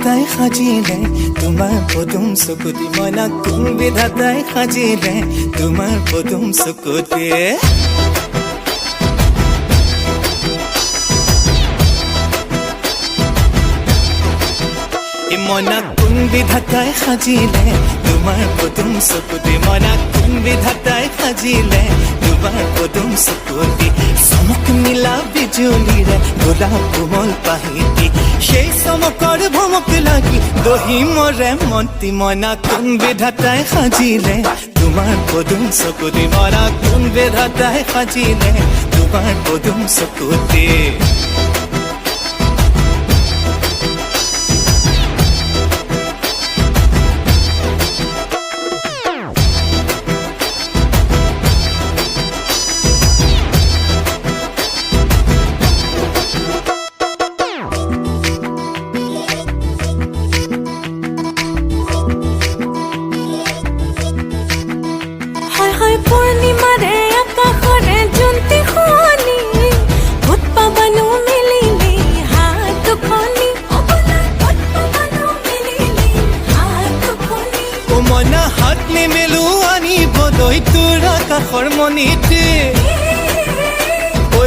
বিধাতাই সাজিলে তোমাৰ পদুম চকুতি মইনা কোন বিধাতাই সাজিলে তোমাৰ পদুম চকুতি মইনা কোন বিধাতাই সাজিলে তোমাৰ পদুম চকুতি মইনা কোন বিধাতাই সাজিলে তোমাৰ পদুম চকুতি চমক নীলা বিজুলীৰে গোলাপ কোমল পাহিতি সেই চমকৰ ভমক লাগি দহি মৰে মন্তি মইনা কোন বিধাতাই সাজিলে তোমাৰ পদুম চকুতি মইনা কোন বিধাতাই সাজিলে তোমাৰ পদুম চকুতি পূৰ্ণিমাৰে আকাশৰে জোনটি শুৱনি ভূত পাবানো মেলিলি হাত দুখনি মইনা হাত নিমেলো আনিবলৈ তোৰ আকাশৰ মণিতে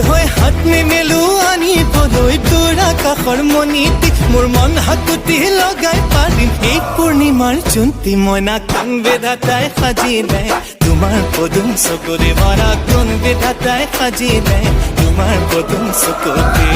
হৈ হাত নিমেলো আনিবলৈ তোৰ আকাশৰ মণিতে মোৰ মন হাতুতি লগাই পাৰিম এই পূৰ্ণিমাৰ জোনটি মইনা কোন বিধাতাই সাজিলে তোমাৰ পদুম চকুতি মইনা কোন বিধাতাই সাজিলে তোমাৰ পদুম চকুতি